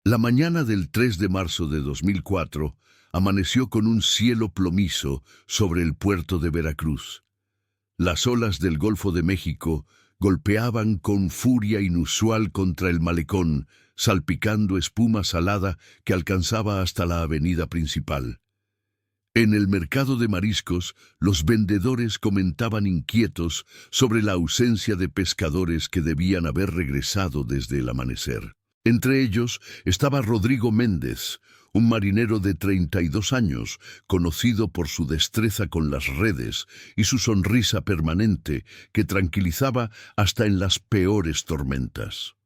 La mañana del 3 de marzo de 2004 amaneció con un cielo plomizo sobre el puerto de Veracruz. Las olas del Golfo de México golpeaban con furia inusual contra el malecón, salpicando espuma salada que alcanzaba hasta la avenida principal. En el mercado de mariscos, los vendedores comentaban inquietos sobre la ausencia de pescadores que debían haber regresado desde el amanecer. Entre ellos estaba Rodrigo Méndez, un marinero de 32 años, conocido por su destreza con las redes y su sonrisa permanente que tranquilizaba hasta en las peores tormentas.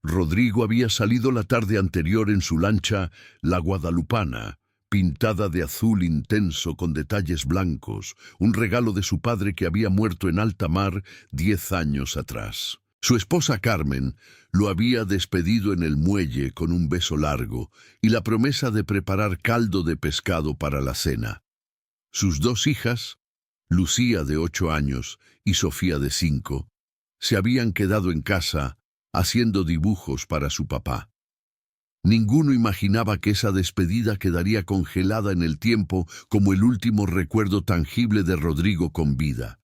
Rodrigo había salido la tarde anterior en su lancha, la Guadalupana, pintada de azul intenso con detalles blancos, un regalo de su padre que había muerto en alta mar 10 años atrás. Su esposa Carmen lo había despedido en el muelle con un beso largo y la promesa de preparar caldo de pescado para la cena. Sus dos hijas, Lucía de 8 años y Sofía de 5, se habían quedado en casa haciendo dibujos para su papá. Ninguno imaginaba que esa despedida quedaría congelada en el tiempo como el último recuerdo tangible de Rodrigo con vida.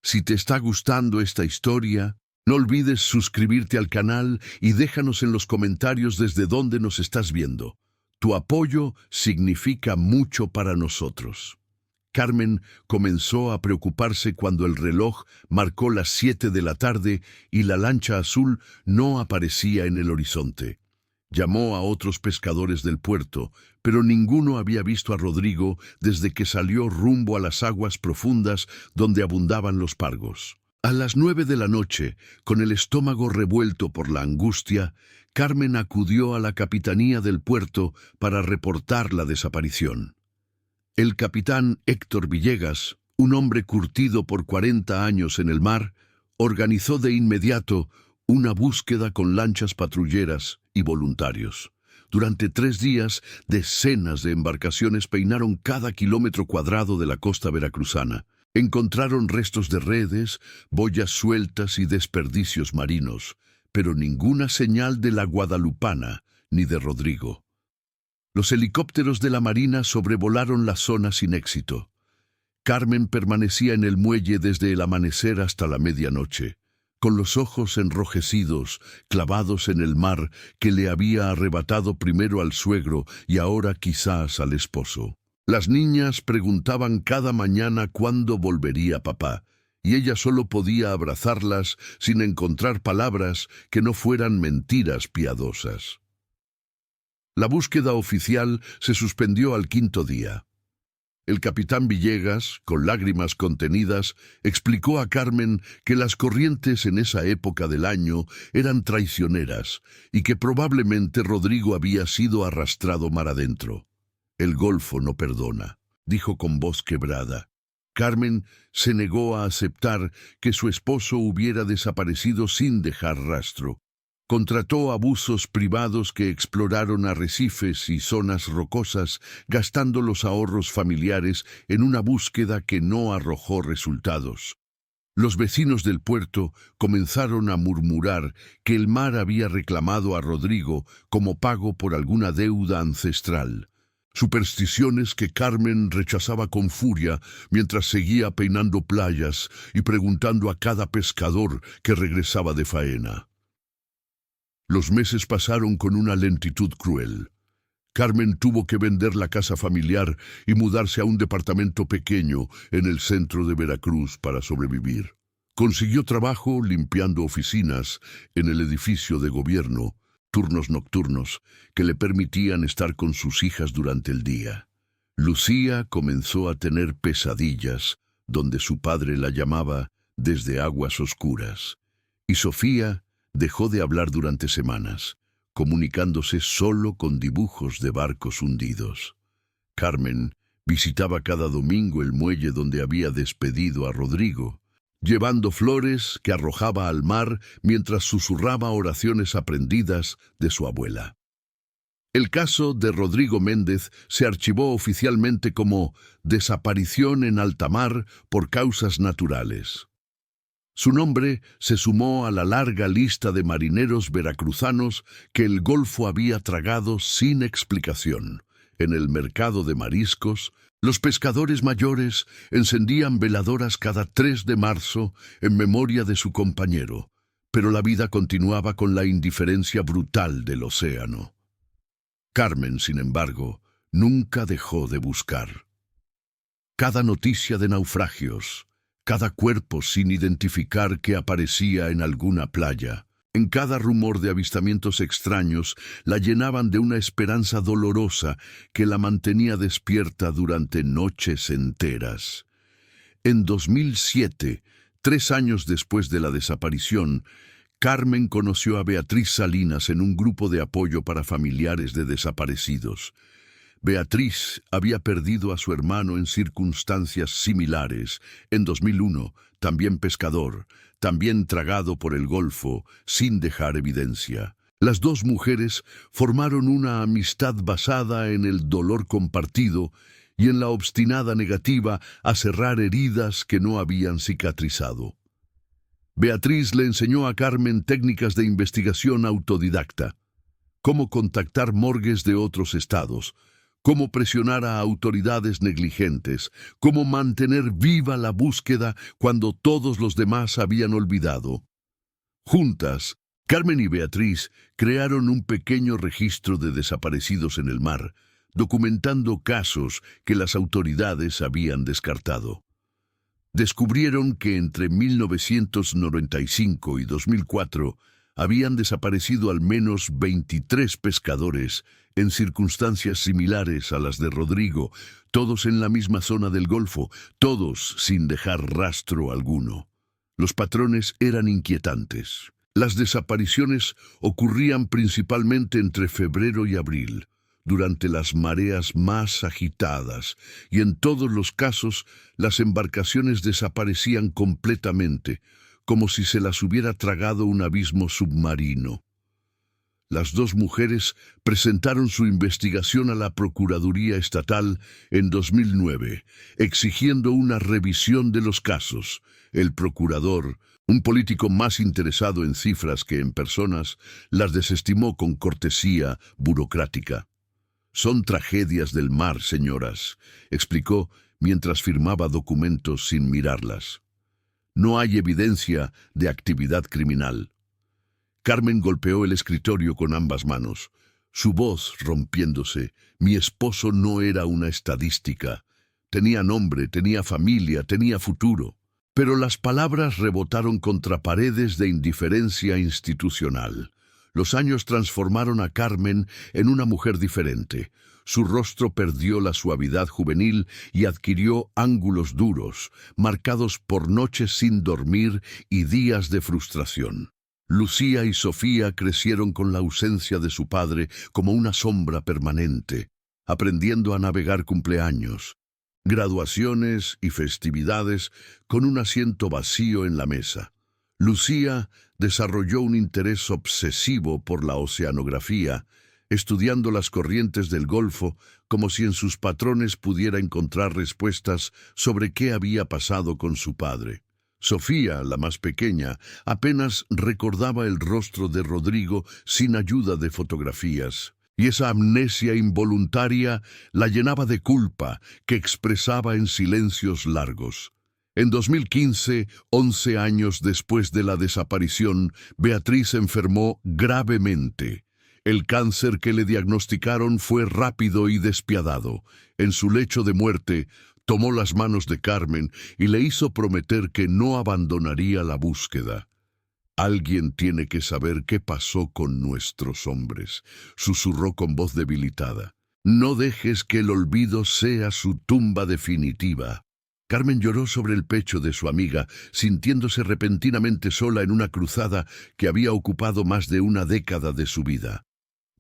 Si te está gustando esta historia, no olvides suscribirte al canal y déjanos en los comentarios desde dónde nos estás viendo. Tu apoyo significa mucho para nosotros. Carmen comenzó a preocuparse cuando el reloj marcó las 7 de la tarde y la lancha azul no aparecía en el horizonte. Llamó a otros pescadores del puerto, pero ninguno había visto a Rodrigo desde que salió rumbo a las aguas profundas donde abundaban los pargos. A las 9 de la noche, con el estómago revuelto por la angustia, Carmen acudió a la capitanía del puerto para reportar la desaparición. El capitán Héctor Villegas, un hombre curtido por 40 años en el mar, organizó de inmediato una búsqueda con lanchas patrulleras y voluntarios. Durante 3 días, decenas de embarcaciones peinaron cada kilómetro cuadrado de la costa veracruzana. Encontraron restos de redes, boyas sueltas y desperdicios marinos, pero ninguna señal de la Guadalupana ni de Rodrigo. Los helicópteros de la Marina sobrevolaron la zona sin éxito. Carmen permanecía en el muelle desde el amanecer hasta la medianoche, con los ojos enrojecidos, clavados en el mar que le había arrebatado primero al suegro y ahora quizás al esposo. Las niñas preguntaban cada mañana cuándo volvería papá, y ella solo podía abrazarlas sin encontrar palabras que no fueran mentiras piadosas. La búsqueda oficial se suspendió al 5.º día. El capitán Villegas, con lágrimas contenidas, explicó a Carmen que las corrientes en esa época del año eran traicioneras y que probablemente Rodrigo había sido arrastrado mar adentro. El Golfo no perdona, dijo con voz quebrada. Carmen se negó a aceptar que su esposo hubiera desaparecido sin dejar rastro. Contrató a buzos privados que exploraron arrecifes y zonas rocosas, gastando los ahorros familiares en una búsqueda que no arrojó resultados. Los vecinos del puerto comenzaron a murmurar que el mar había reclamado a Rodrigo como pago por alguna deuda ancestral. Supersticiones que Carmen rechazaba con furia mientras seguía peinando playas y preguntando a cada pescador que regresaba de faena. Los meses pasaron con una lentitud cruel. Carmen tuvo que vender la casa familiar y mudarse a un departamento pequeño en el centro de Veracruz para sobrevivir. Consiguió trabajo limpiando oficinas en el edificio de gobierno, turnos nocturnos que le permitían estar con sus hijas durante el día. Lucía comenzó a tener pesadillas, donde su padre la llamaba desde aguas oscuras, y Sofía dejó de hablar durante semanas, comunicándose solo con dibujos de barcos hundidos. Carmen visitaba cada domingo el muelle donde había despedido a Rodrigo, llevando flores que arrojaba al mar mientras susurraba oraciones aprendidas de su abuela. El caso de Rodrigo Méndez se archivó oficialmente como desaparición en alta mar por causas naturales. Su nombre se sumó a la larga lista de marineros veracruzanos que el Golfo había tragado sin explicación. En el mercado de mariscos, los pescadores mayores encendían veladoras cada 3 de marzo en memoria de su compañero, pero la vida continuaba con la indiferencia brutal del océano. Carmen, sin embargo, nunca dejó de buscar. Cada noticia de naufragios, cada cuerpo sin identificar que aparecía en alguna playa, en cada rumor de avistamientos extraños, la llenaban de una esperanza dolorosa que la mantenía despierta durante noches enteras. En 2007, 3 años después de la desaparición, Carmen conoció a Beatriz Salinas en un grupo de apoyo para familiares de desaparecidos. Beatriz había perdido a su hermano en circunstancias similares. En 2001, también pescador, también tragado por el Golfo, sin dejar evidencia. Las dos mujeres formaron una amistad basada en el dolor compartido y en la obstinada negativa a cerrar heridas que no habían cicatrizado. Beatriz le enseñó a Carmen técnicas de investigación autodidacta, cómo contactar morgues de otros estados, cómo presionar a autoridades negligentes, cómo mantener viva la búsqueda cuando todos los demás habían olvidado. Juntas, Carmen y Beatriz crearon un pequeño registro de desaparecidos en el mar, documentando casos que las autoridades habían descartado. Descubrieron que entre 1995 y 2004 habían desaparecido al menos 23 pescadores en circunstancias similares a las de Rodrigo, todos en la misma zona del Golfo, todos sin dejar rastro alguno. Los patrones eran inquietantes. Las desapariciones ocurrían principalmente entre febrero y abril, durante las mareas más agitadas, y en todos los casos las embarcaciones desaparecían completamente, como si se las hubiera tragado un abismo submarino. Las dos mujeres presentaron su investigación a la Procuraduría Estatal en 2009, exigiendo una revisión de los casos. El procurador, un político más interesado en cifras que en personas, las desestimó con cortesía burocrática. «Son tragedias del mar, señoras», explicó mientras firmaba documentos sin mirarlas. «No hay evidencia de actividad criminal». Carmen golpeó el escritorio con ambas manos, su voz rompiéndose. Mi esposo no era una estadística. Tenía nombre, tenía familia, tenía futuro. Pero las palabras rebotaron contra paredes de indiferencia institucional. Los años transformaron a Carmen en una mujer diferente. Su rostro perdió la suavidad juvenil y adquirió ángulos duros, marcados por noches sin dormir y días de frustración. Lucía y Sofía crecieron con la ausencia de su padre como una sombra permanente, aprendiendo a navegar cumpleaños, graduaciones y festividades con un asiento vacío en la mesa. Lucía desarrolló un interés obsesivo por la oceanografía, estudiando las corrientes del Golfo como si en sus patrones pudiera encontrar respuestas sobre qué había pasado con su padre. Sofía, la más pequeña, apenas recordaba el rostro de Rodrigo sin ayuda de fotografías, y esa amnesia involuntaria la llenaba de culpa que expresaba en silencios largos. En 2015, 11 años después de la desaparición, Beatriz enfermó gravemente. El cáncer que le diagnosticaron fue rápido y despiadado. En su lecho de muerte, tomó las manos de Carmen y le hizo prometer que no abandonaría la búsqueda. «Alguien tiene que saber qué pasó con nuestros hombres», susurró con voz debilitada. «No dejes que el olvido sea su tumba definitiva». Carmen lloró sobre el pecho de su amiga, sintiéndose repentinamente sola en una cruzada que había ocupado más de una década de su vida.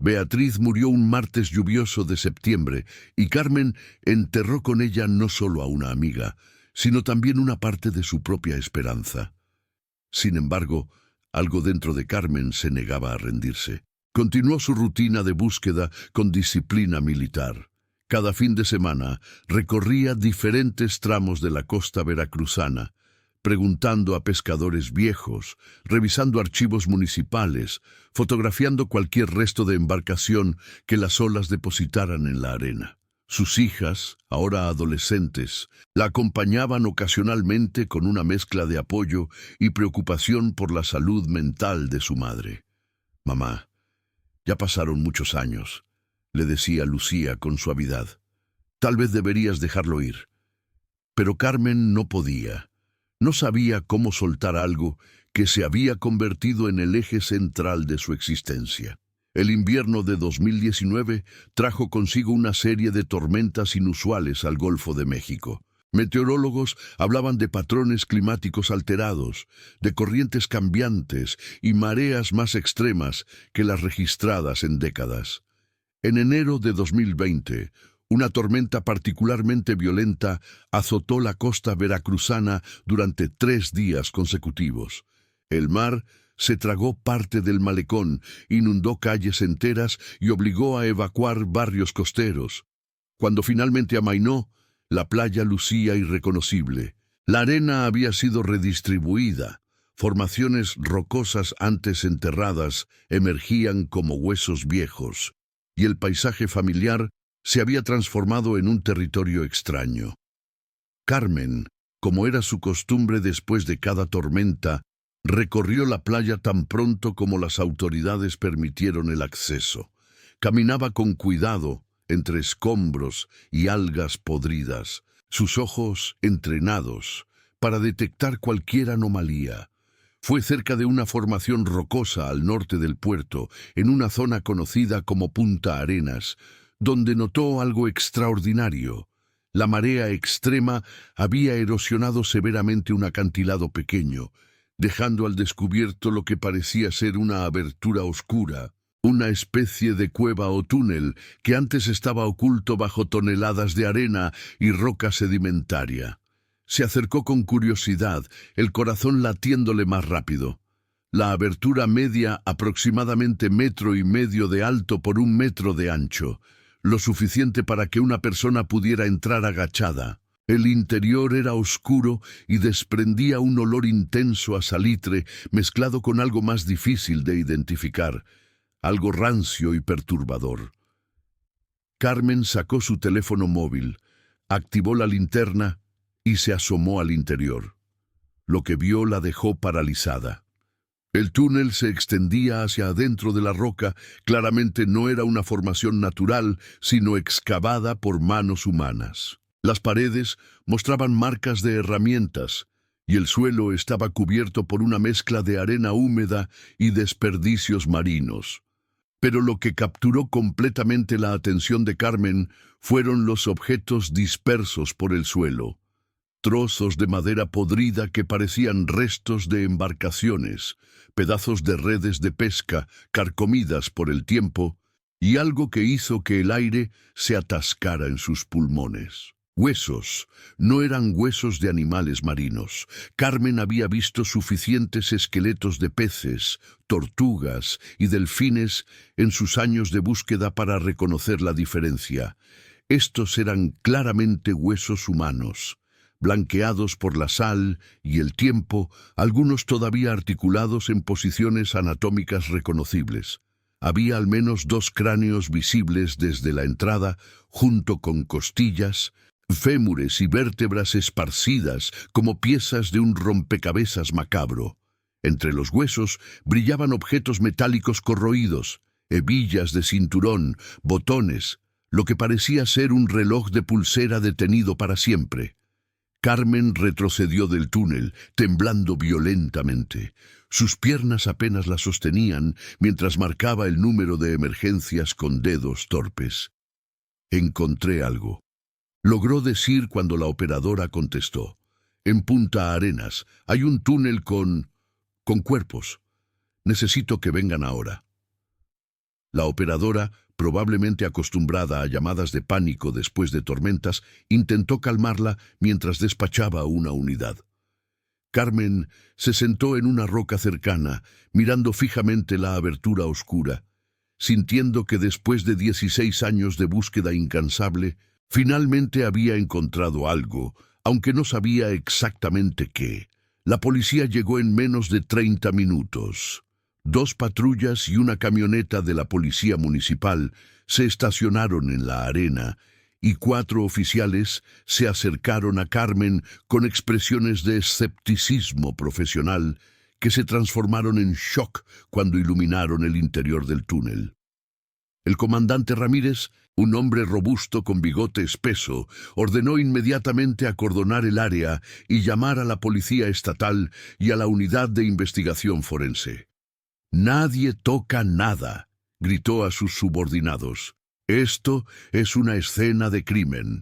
Beatriz murió un martes lluvioso de septiembre y Carmen enterró con ella no solo a una amiga, sino también una parte de su propia esperanza. Sin embargo, algo dentro de Carmen se negaba a rendirse. Continuó su rutina de búsqueda con disciplina militar. Cada fin de semana recorría diferentes tramos de la costa veracruzana, preguntando a pescadores viejos, revisando archivos municipales, fotografiando cualquier resto de embarcación que las olas depositaran en la arena. Sus hijas, ahora adolescentes, la acompañaban ocasionalmente con una mezcla de apoyo y preocupación por la salud mental de su madre. «Mamá, ya pasaron muchos años», le decía Lucía con suavidad. «Tal vez deberías dejarlo ir». Pero Carmen no podía. No sabía cómo soltar algo que se había convertido en el eje central de su existencia. El invierno de 2019 trajo consigo una serie de tormentas inusuales al Golfo de México. Meteorólogos hablaban de patrones climáticos alterados, de corrientes cambiantes y mareas más extremas que las registradas en décadas. En enero de 2020, una tormenta particularmente violenta azotó la costa veracruzana durante 3 días consecutivos. El mar se tragó parte del malecón, inundó calles enteras y obligó a evacuar barrios costeros. Cuando finalmente amainó, la playa lucía irreconocible. La arena había sido redistribuida. Formaciones rocosas antes enterradas emergían como huesos viejos, y el paisaje familiar se había transformado en un territorio extraño. Carmen, como era su costumbre después de cada tormenta, recorrió la playa tan pronto como las autoridades permitieron el acceso. Caminaba con cuidado entre escombros y algas podridas, sus ojos entrenados para detectar cualquier anomalía. Fue cerca de una formación rocosa al norte del puerto, en una zona conocida como Punta Arenas, donde notó algo extraordinario. La marea extrema había erosionado severamente un acantilado pequeño, dejando al descubierto lo que parecía ser una abertura oscura, una especie de cueva o túnel que antes estaba oculto bajo toneladas de arena y roca sedimentaria. Se acercó con curiosidad, el corazón latiéndole más rápido. La abertura media aproximadamente 1,5 metros de alto por 1 metro de ancho, lo suficiente para que una persona pudiera entrar agachada. El interior era oscuro y desprendía un olor intenso a salitre mezclado con algo más difícil de identificar, algo rancio y perturbador. Carmen sacó su teléfono móvil, activó la linterna y se asomó al interior. Lo que vio la dejó paralizada. El túnel se extendía hacia adentro de la roca. Claramente no era una formación natural, sino excavada por manos humanas. Las paredes mostraban marcas de herramientas, y el suelo estaba cubierto por una mezcla de arena húmeda y desperdicios marinos. Pero lo que capturó completamente la atención de Carmen fueron los objetos dispersos por el suelo. Trozos de madera podrida que parecían restos de embarcaciones, pedazos de redes de pesca carcomidas por el tiempo, y algo que hizo que el aire se atascara en sus pulmones. Huesos. No eran huesos de animales marinos. Carmen había visto suficientes esqueletos de peces, tortugas y delfines en sus años de búsqueda para reconocer la diferencia. Estos eran claramente huesos humanos, blanqueados por la sal y el tiempo, algunos todavía articulados en posiciones anatómicas reconocibles. Había al menos 2 cráneos visibles desde la entrada, junto con costillas, fémures y vértebras esparcidas como piezas de un rompecabezas macabro. Entre los huesos brillaban objetos metálicos corroídos, hebillas de cinturón, botones, lo que parecía ser un reloj de pulsera detenido para siempre. Carmen retrocedió del túnel, temblando violentamente. Sus piernas apenas la sostenían mientras marcaba el número de emergencias con dedos torpes. «Encontré algo», logró decir cuando la operadora contestó. «En Punta Arenas hay un túnel con cuerpos. Necesito que vengan ahora». La operadora, probablemente acostumbrada a llamadas de pánico después de tormentas, intentó calmarla mientras despachaba una unidad. Carmen se sentó en una roca cercana, mirando fijamente la abertura oscura, sintiendo que después de 16 años de búsqueda incansable, finalmente había encontrado algo, aunque no sabía exactamente qué. La policía llegó en menos de 30 minutos. 2 patrullas y una camioneta de la policía municipal se estacionaron en la arena y 4 oficiales se acercaron a Carmen con expresiones de escepticismo profesional que se transformaron en shock cuando iluminaron el interior del túnel. El comandante Ramírez, un hombre robusto con bigote espeso, ordenó inmediatamente acordonar el área y llamar a la policía estatal y a la unidad de investigación forense. «Nadie toca nada», gritó a sus subordinados. «Esto es una escena de crimen».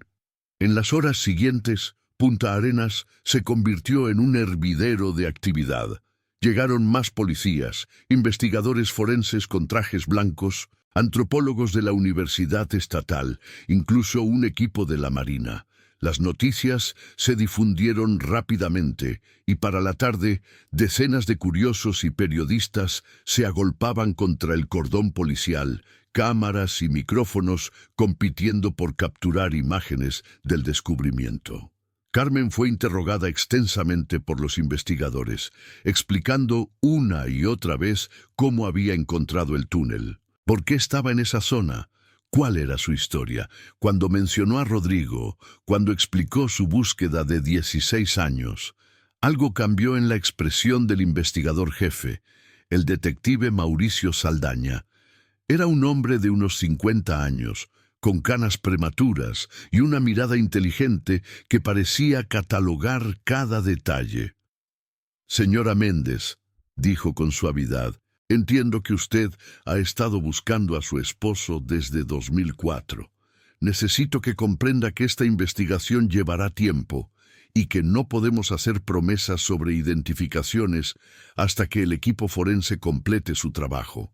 En las horas siguientes, Punta Arenas se convirtió en un hervidero de actividad. Llegaron más policías, investigadores forenses con trajes blancos, antropólogos de la Universidad Estatal, incluso un equipo de la Marina. Las noticias se difundieron rápidamente y para la tarde decenas de curiosos y periodistas se agolpaban contra el cordón policial, cámaras y micrófonos compitiendo por capturar imágenes del descubrimiento. Carmen fue interrogada extensamente por los investigadores, explicando una y otra vez cómo había encontrado el túnel, por qué estaba en esa zona, cuál era su historia. Cuando mencionó a Rodrigo, cuando explicó su búsqueda de 16 años, algo cambió en la expresión del investigador jefe, el detective Mauricio Saldaña. Era un hombre de unos 50 años, con canas prematuras y una mirada inteligente que parecía catalogar cada detalle. «Señora Méndez», dijo con suavidad, «entiendo que usted ha estado buscando a su esposo desde 2004. Necesito que comprenda que esta investigación llevará tiempo y que no podemos hacer promesas sobre identificaciones hasta que el equipo forense complete su trabajo».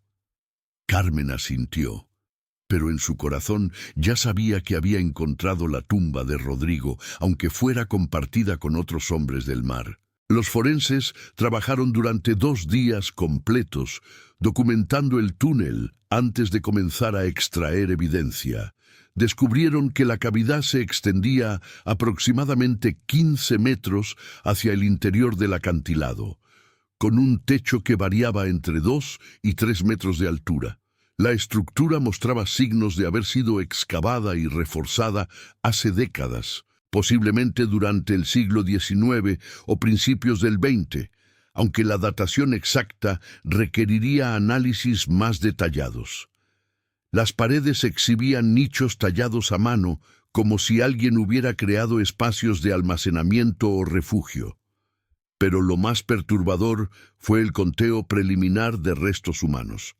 Carmen asintió, pero en su corazón ya sabía que había encontrado la tumba de Rodrigo, aunque fuera compartida con otros hombres del mar. Los forenses trabajaron durante 2 días completos, documentando el túnel antes de comenzar a extraer evidencia. Descubrieron que la cavidad se extendía aproximadamente 15 metros hacia el interior del acantilado, con un techo que variaba entre 2 y 3 metros de altura. La estructura mostraba signos de haber sido excavada y reforzada hace décadas, posiblemente durante el siglo XIX o principios del XX, aunque la datación exacta requeriría análisis más detallados. Las paredes exhibían nichos tallados a mano, como si alguien hubiera creado espacios de almacenamiento o refugio. Pero lo más perturbador fue el conteo preliminar de restos humanos.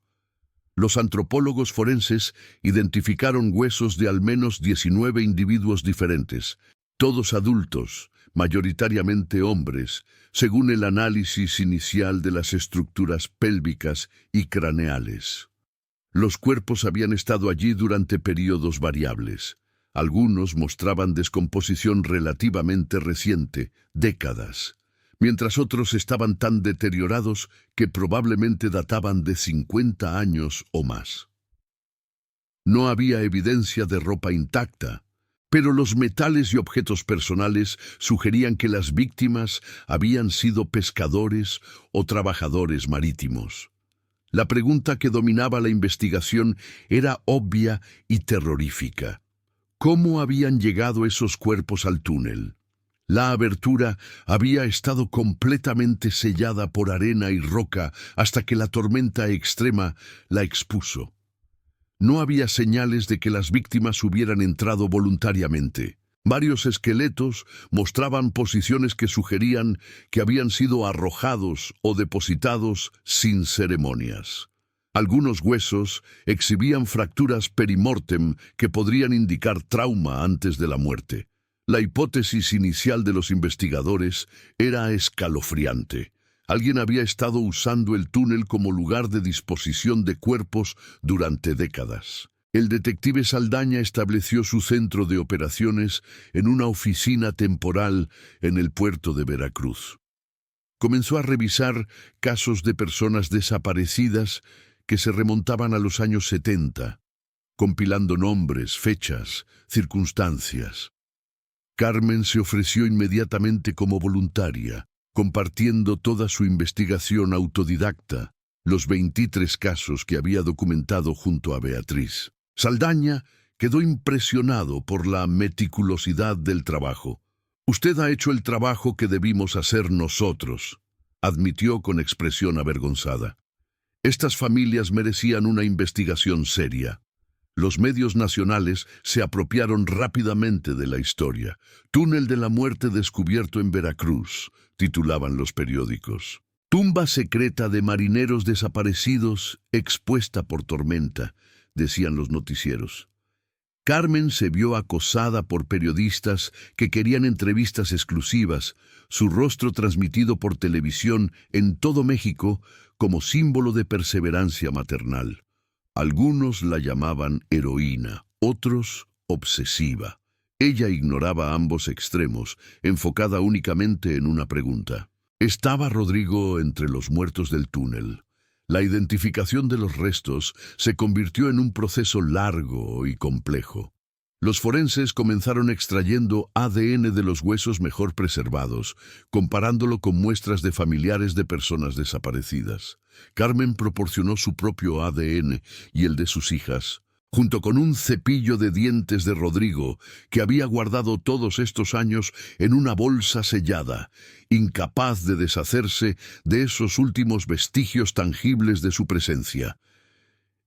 Los antropólogos forenses identificaron huesos de al menos 19 individuos diferentes, todos adultos, mayoritariamente hombres, según el análisis inicial de las estructuras pélvicas y craneales. Los cuerpos habían estado allí durante periodos variables. Algunos mostraban descomposición relativamente reciente, décadas, mientras otros estaban tan deteriorados que probablemente databan de 50 años o más. No había evidencia de ropa intacta, pero los metales y objetos personales sugerían que las víctimas habían sido pescadores o trabajadores marítimos. La pregunta que dominaba la investigación era obvia y terrorífica. ¿Cómo habían llegado esos cuerpos al túnel? La abertura había estado completamente sellada por arena y roca hasta que la tormenta extrema la expuso. No había señales de que las víctimas hubieran entrado voluntariamente. Varios esqueletos mostraban posiciones que sugerían que habían sido arrojados o depositados sin ceremonias. Algunos huesos exhibían fracturas perimortem que podrían indicar trauma antes de la muerte. La hipótesis inicial de los investigadores era escalofriante. Alguien había estado usando el túnel como lugar de disposición de cuerpos durante décadas. El detective Saldaña estableció su centro de operaciones en una oficina temporal en el puerto de Veracruz. Comenzó a revisar casos de personas desaparecidas que se remontaban a los años 70, compilando nombres, fechas, circunstancias. Carmen se ofreció inmediatamente como voluntaria. compartiendo toda su investigación autodidacta, los 23 casos que había documentado junto a Beatriz. Saldaña quedó impresionado por la meticulosidad del trabajo. «Usted ha hecho el trabajo que debimos hacer nosotros», admitió con expresión avergonzada. Estas familias merecían una investigación seria. Los medios nacionales se apropiaron rápidamente de la historia. «Túnel de la muerte descubierto en Veracruz», titulaban los periódicos. «Tumba secreta de marineros desaparecidos expuesta por tormenta», decían los noticieros. Carmen se vio acosada por periodistas que querían entrevistas exclusivas, su rostro transmitido por televisión en todo México como símbolo de perseverancia maternal. Algunos la llamaban heroína, otros obsesiva. Ella ignoraba ambos extremos, enfocada únicamente en una pregunta. ¿Estaba Rodrigo entre los muertos del túnel? La identificación de los restos se convirtió en un proceso largo y complejo. Los forenses comenzaron extrayendo ADN de los huesos mejor preservados, comparándolo con muestras de familiares de personas desaparecidas. Carmen proporcionó su propio ADN y el de sus hijas, junto con un cepillo de dientes de Rodrigo, que había guardado todos estos años en una bolsa sellada, incapaz de deshacerse de esos últimos vestigios tangibles de su presencia.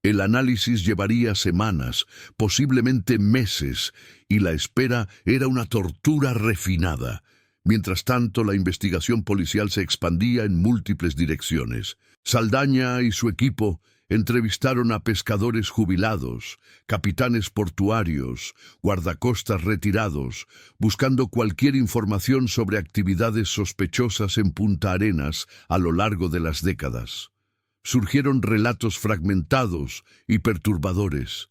El análisis llevaría semanas, posiblemente meses, y la espera era una tortura refinada. Mientras tanto, la investigación policial se expandía en múltiples direcciones. Saldaña y su equipo entrevistaron a pescadores jubilados, capitanes portuarios, guardacostas retirados, buscando cualquier información sobre actividades sospechosas en Punta Arenas a lo largo de las décadas. Surgieron relatos fragmentados y perturbadores,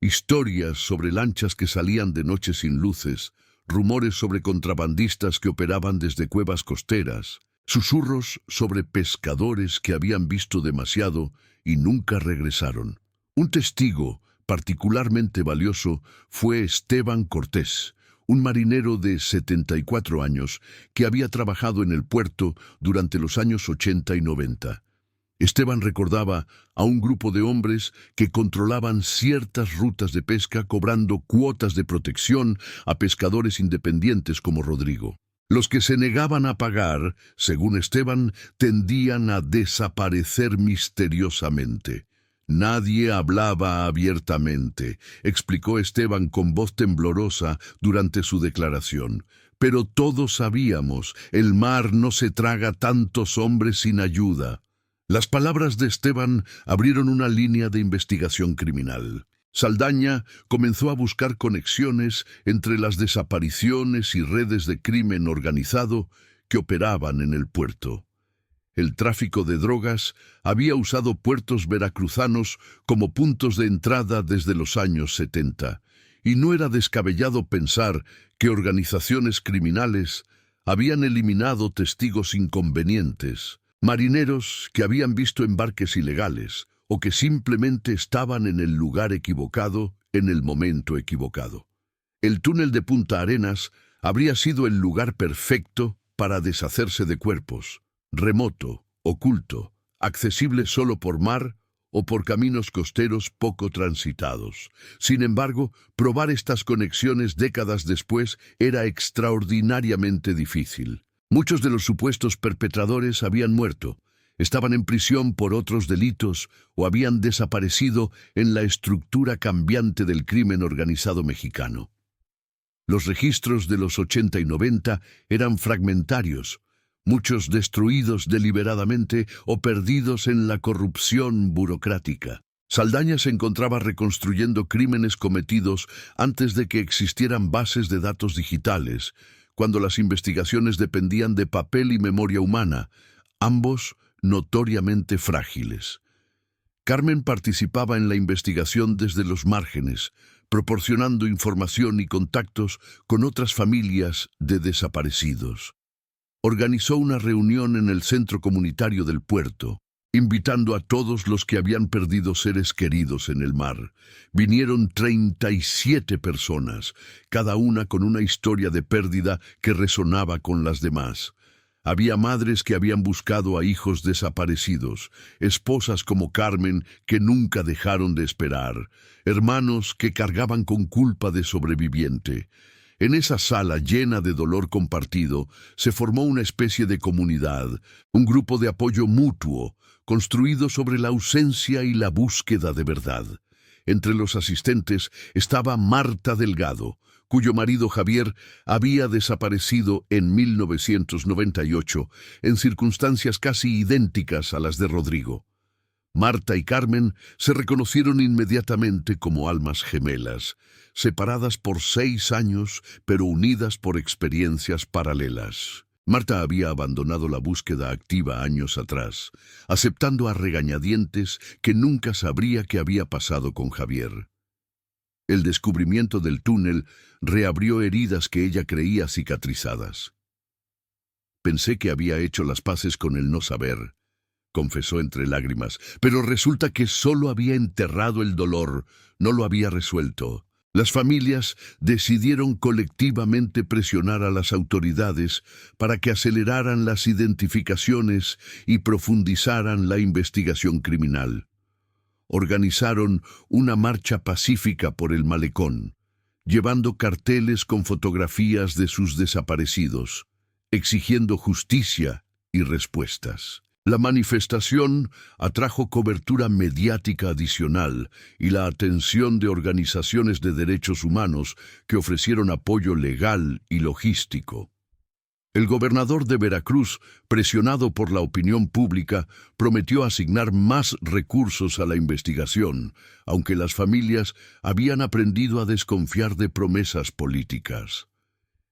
historias sobre lanchas que salían de noche sin luces, rumores sobre contrabandistas que operaban desde cuevas costeras, susurros sobre pescadores que habían visto demasiado y nunca regresaron. Un testigo particularmente valioso fue Esteban Cortés, un marinero de 74 años que había trabajado en el puerto durante los años 80 y 90. Esteban recordaba a un grupo de hombres que controlaban ciertas rutas de pesca cobrando cuotas de protección a pescadores independientes como Rodrigo. Los que se negaban a pagar, según Esteban, tendían a desaparecer misteriosamente. Nadie hablaba abiertamente, explicó Esteban con voz temblorosa durante su declaración. Pero todos sabíamos, el mar no se traga tantos hombres sin ayuda. Las palabras de Esteban abrieron una línea de investigación criminal. Saldaña comenzó a buscar conexiones entre las desapariciones y redes de crimen organizado que operaban en el puerto. El tráfico de drogas había usado puertos veracruzanos como puntos de entrada desde los años 70, y no era descabellado pensar que organizaciones criminales habían eliminado testigos inconvenientes, marineros que habían visto embarques ilegales, o que simplemente estaban en el lugar equivocado en el momento equivocado. El túnel de Punta Arenas habría sido el lugar perfecto para deshacerse de cuerpos, remoto, oculto, accesible solo por mar o por caminos costeros poco transitados. Sin embargo, probar estas conexiones décadas después era extraordinariamente difícil. Muchos de los supuestos perpetradores habían muerto, estaban en prisión por otros delitos o habían desaparecido en la estructura cambiante del crimen organizado mexicano. Los registros de los 80 y 90 eran fragmentarios, muchos destruidos deliberadamente o perdidos en la corrupción burocrática. Saldaña se encontraba reconstruyendo crímenes cometidos antes de que existieran bases de datos digitales, cuando las investigaciones dependían de papel y memoria humana, ambos notoriamente frágiles. Carmen participaba en la investigación desde los márgenes, proporcionando información y contactos con otras familias de desaparecidos. Organizó una reunión en el centro comunitario del puerto, invitando a todos los que habían perdido seres queridos en el mar. Vinieron 37 personas, cada una con una historia de pérdida que resonaba con las demás. Había madres que habían buscado a hijos desaparecidos, esposas como Carmen que nunca dejaron de esperar, hermanos que cargaban con culpa de sobreviviente. En esa sala llena de dolor compartido, se formó una especie de comunidad, un grupo de apoyo mutuo, construido sobre la ausencia y la búsqueda de verdad. Entre los asistentes estaba Marta Delgado, cuyo marido Javier había desaparecido en 1998 en circunstancias casi idénticas a las de Rodrigo. Marta y Carmen se reconocieron inmediatamente como almas gemelas, separadas por 6 años, pero unidas por experiencias paralelas. Marta había abandonado la búsqueda activa años atrás, aceptando a regañadientes que nunca sabría qué había pasado con Javier. El descubrimiento del túnel reabrió heridas que ella creía cicatrizadas. Pensé que había hecho las paces con el no saber, confesó entre lágrimas, pero resulta que solo había enterrado el dolor, no lo había resuelto. Las familias decidieron colectivamente presionar a las autoridades para que aceleraran las identificaciones y profundizaran la investigación criminal. Organizaron una marcha pacífica por el malecón, llevando carteles con fotografías de sus desaparecidos, exigiendo justicia y respuestas. La manifestación atrajo cobertura mediática adicional y la atención de organizaciones de derechos humanos que ofrecieron apoyo legal y logístico. El gobernador de Veracruz, presionado por la opinión pública, prometió asignar más recursos a la investigación, aunque las familias habían aprendido a desconfiar de promesas políticas.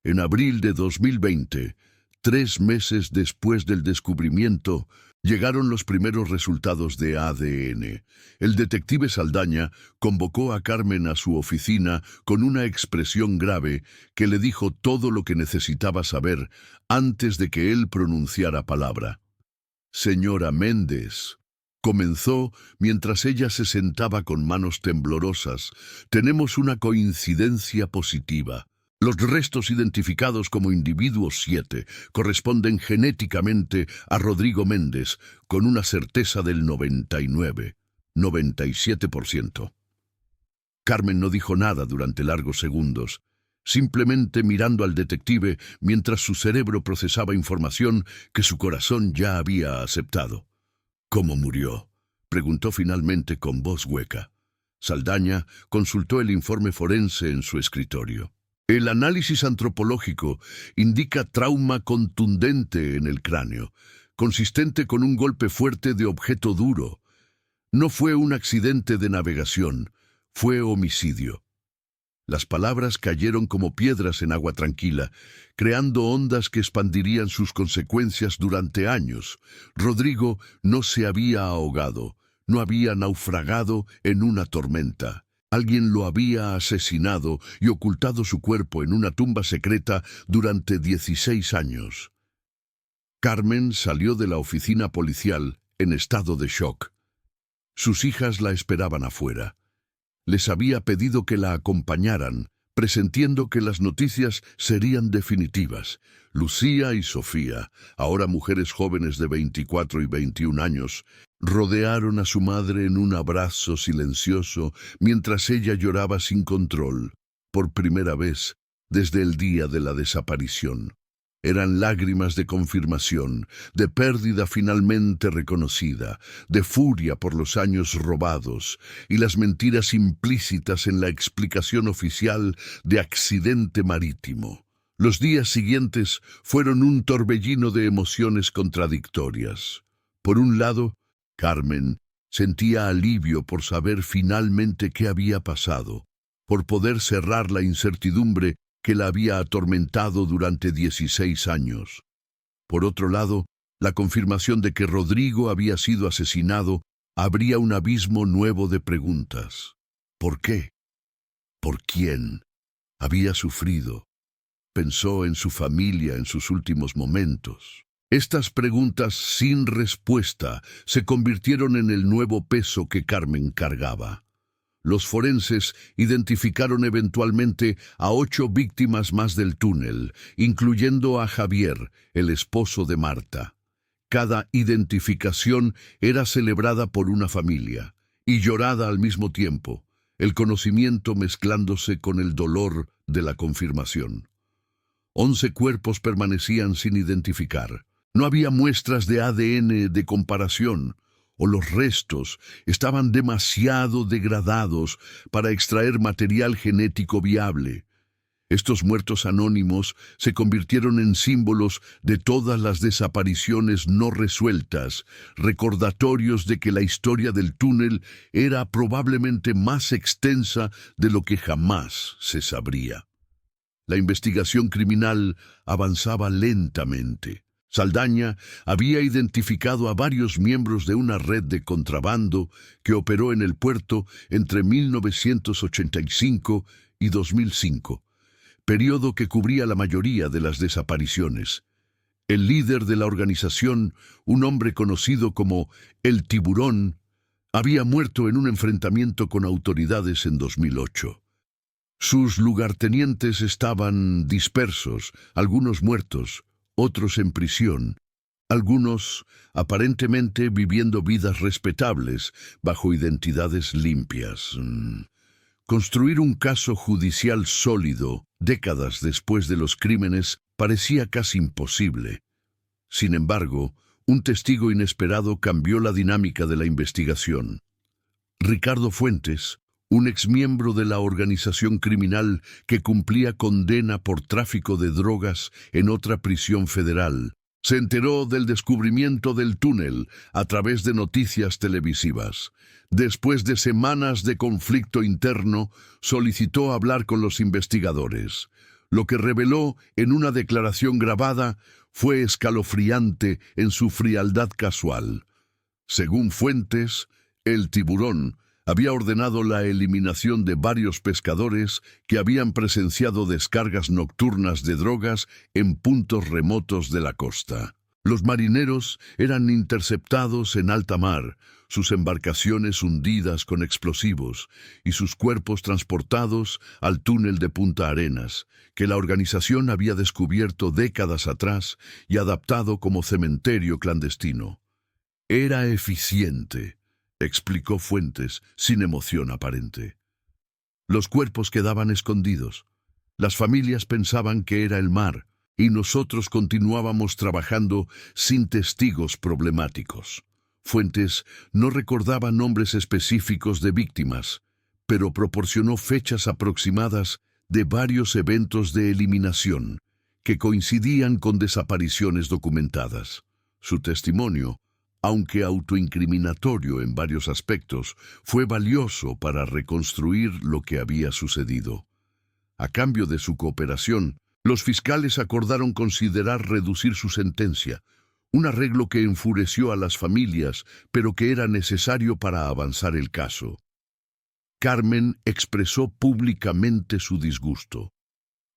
En abril de 2020, 3 meses después del descubrimiento, llegaron los primeros resultados de ADN. El detective Saldaña convocó a Carmen a su oficina con una expresión grave que le dijo todo lo que necesitaba saber antes de que él pronunciara palabra. «Señora Méndez», comenzó mientras ella se sentaba con manos temblorosas, «tenemos una coincidencia positiva. Los restos identificados como individuo 7 corresponden genéticamente a Rodrigo Méndez con una certeza del 97%. Carmen no dijo nada durante largos segundos, simplemente mirando al detective mientras su cerebro procesaba información que su corazón ya había aceptado. «¿Cómo murió?», preguntó finalmente con voz hueca. Saldaña consultó el informe forense en su escritorio. El análisis antropológico indica trauma contundente en el cráneo, consistente con un golpe fuerte de objeto duro. No fue un accidente de navegación, fue homicidio. Las palabras cayeron como piedras en agua tranquila, creando ondas que expandirían sus consecuencias durante años. Rodrigo no se había ahogado, no había naufragado en una tormenta. Alguien lo había asesinado y ocultado su cuerpo en una tumba secreta durante 16 años. Carmen salió de la oficina policial en estado de shock. Sus hijas la esperaban afuera. Les había pedido que la acompañaran, presentiendo que las noticias serían definitivas. Lucía y Sofía, ahora mujeres jóvenes de 24 y 21 años, rodearon a su madre en un abrazo silencioso mientras ella lloraba sin control, por primera vez desde el día de la desaparición. Eran lágrimas de confirmación, de pérdida finalmente reconocida, de furia por los años robados y las mentiras implícitas en la explicación oficial de accidente marítimo. Los días siguientes fueron un torbellino de emociones contradictorias. Por un lado, Carmen sentía alivio por saber finalmente qué había pasado, por poder cerrar la incertidumbre que la había atormentado durante 16 años. Por otro lado, la confirmación de que Rodrigo había sido asesinado abría un abismo nuevo de preguntas. ¿Por qué? ¿Por quién? Había sufrido. Pensó en su familia en sus últimos momentos. Estas preguntas sin respuesta se convirtieron en el nuevo peso que Carmen cargaba. Los forenses identificaron eventualmente a 8 víctimas más del túnel, incluyendo a Javier, el esposo de Marta. Cada identificación era celebrada por una familia y llorada al mismo tiempo, el conocimiento mezclándose con el dolor de la confirmación. 11 cuerpos permanecían sin identificar. No había muestras de ADN de comparación, o los restos estaban demasiado degradados para extraer material genético viable. Estos muertos anónimos se convirtieron en símbolos de todas las desapariciones no resueltas, recordatorios de que la historia del túnel era probablemente más extensa de lo que jamás se sabría. La investigación criminal avanzaba lentamente. Saldaña había identificado a varios miembros de una red de contrabando que operó en el puerto entre 1985 y 2005, periodo que cubría la mayoría de las desapariciones. El líder de la organización, un hombre conocido como El Tiburón, había muerto en un enfrentamiento con autoridades en 2008. Sus lugartenientes estaban dispersos, algunos muertos, otros en prisión, algunos aparentemente viviendo vidas respetables bajo identidades limpias. Construir un caso judicial sólido, décadas después de los crímenes, parecía casi imposible. Sin embargo, un testigo inesperado cambió la dinámica de la investigación. Ricardo Fuentes, un exmiembro de la organización criminal que cumplía condena por tráfico de drogas en otra prisión federal, se enteró del descubrimiento del túnel a través de noticias televisivas. Después de semanas de conflicto interno, solicitó hablar con los investigadores. Lo que reveló en una declaración grabada fue escalofriante en su frialdad casual. Según Fuentes, El Tiburón había ordenado la eliminación de varios pescadores que habían presenciado descargas nocturnas de drogas en puntos remotos de la costa. Los marineros eran interceptados en alta mar, sus embarcaciones hundidas con explosivos y sus cuerpos transportados al túnel de Punta Arenas, que la organización había descubierto décadas atrás y adaptado como cementerio clandestino. Era eficiente, explicó Fuentes sin emoción aparente. Los cuerpos quedaban escondidos. Las familias pensaban que era el mar, y nosotros continuábamos trabajando sin testigos problemáticos. Fuentes no recordaba nombres específicos de víctimas, pero proporcionó fechas aproximadas de varios eventos de eliminación que coincidían con desapariciones documentadas. Su testimonio, aunque autoincriminatorio en varios aspectos, fue valioso para reconstruir lo que había sucedido. A cambio de su cooperación, los fiscales acordaron considerar reducir su sentencia, un arreglo que enfureció a las familias, pero que era necesario para avanzar el caso. Carmen expresó públicamente su disgusto.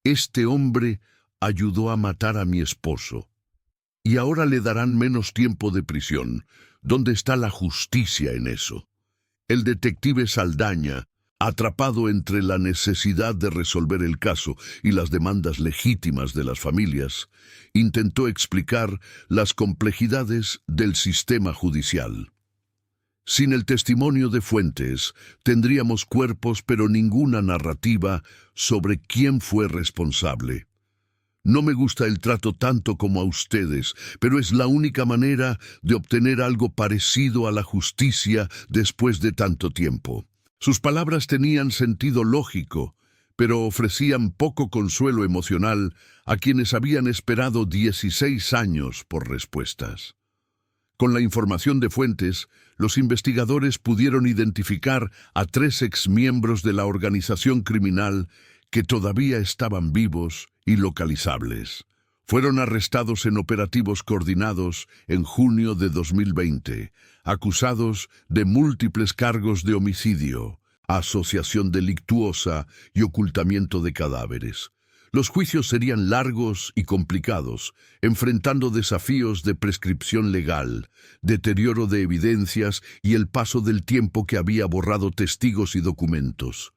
Este hombre ayudó a matar a mi esposo. Y ahora le darán menos tiempo de prisión. ¿Dónde está la justicia en eso? El detective Saldaña, atrapado entre la necesidad de resolver el caso y las demandas legítimas de las familias, intentó explicar las complejidades del sistema judicial. Sin el testimonio de Fuentes, tendríamos cuerpos pero ninguna narrativa sobre quién fue responsable. No me gusta el trato tanto como a ustedes, pero es la única manera de obtener algo parecido a la justicia después de tanto tiempo. Sus palabras tenían sentido lógico, pero ofrecían poco consuelo emocional a quienes habían esperado 16 años por respuestas. Con la información de Fuentes, los investigadores pudieron identificar a 3 exmiembros de la organización criminal que todavía estaban vivos y localizables. Fueron arrestados en operativos coordinados en junio de 2020, acusados de múltiples cargos de homicidio, asociación delictuosa y ocultamiento de cadáveres. Los juicios serían largos y complicados, enfrentando desafíos de prescripción legal, deterioro de evidencias y el paso del tiempo que había borrado testigos y documentos.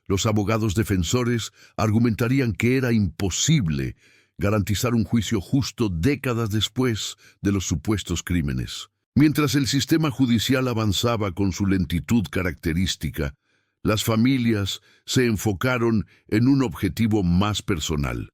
Los abogados defensores argumentarían que era imposible garantizar un juicio justo décadas después de los supuestos crímenes. Mientras el sistema judicial avanzaba con su lentitud característica, las familias se enfocaron en un objetivo más personal: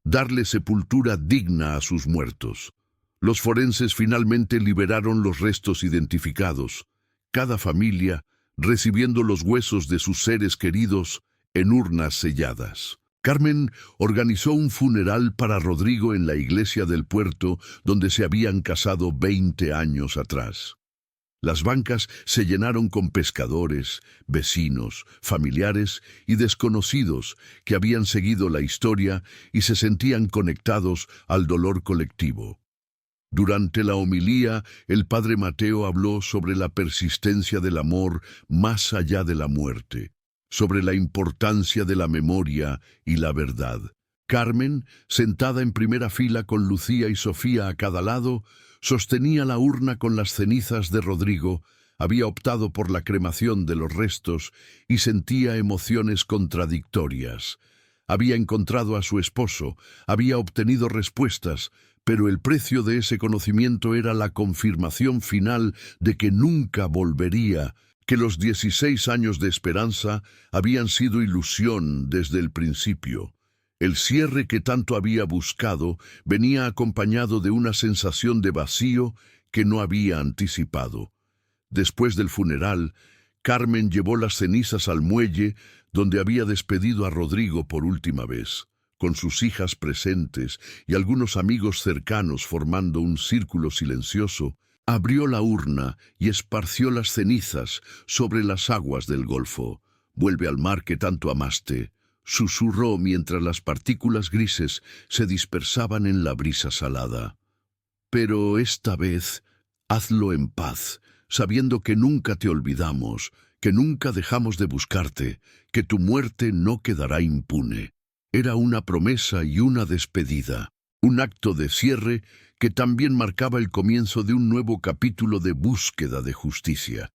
darle sepultura digna a sus muertos. Los forenses finalmente liberaron los restos identificados, cada familia recibiendo los huesos de sus seres queridos en urnas selladas. Carmen organizó un funeral para Rodrigo en la iglesia del puerto donde se habían casado 20 años atrás. Las bancas se llenaron con pescadores, vecinos, familiares y desconocidos que habían seguido la historia y se sentían conectados al dolor colectivo. Durante la homilía, el padre Mateo habló sobre la persistencia del amor más allá de la muerte, sobre la importancia de la memoria y la verdad. Carmen, sentada en primera fila con Lucía y Sofía a cada lado, sostenía la urna con las cenizas de Rodrigo, había optado por la cremación de los restos y sentía emociones contradictorias. Había encontrado a su esposo, había obtenido respuestas, pero el precio de ese conocimiento era la confirmación final de que nunca volvería, que los 16 años de esperanza habían sido ilusión desde el principio. El cierre que tanto había buscado venía acompañado de una sensación de vacío que no había anticipado. Después del funeral, Carmen llevó las cenizas al muelle donde había despedido a Rodrigo por última vez, con sus hijas presentes y algunos amigos cercanos formando un círculo silencioso. Abrió la urna y esparció las cenizas sobre las aguas del Golfo. «Vuelve al mar que tanto amaste», susurró mientras las partículas grises se dispersaban en la brisa salada. «Pero esta vez, hazlo en paz, sabiendo que nunca te olvidamos, que nunca dejamos de buscarte, que tu muerte no quedará impune». Era una promesa y una despedida, un acto de cierre que también marcaba el comienzo de un nuevo capítulo de búsqueda de justicia.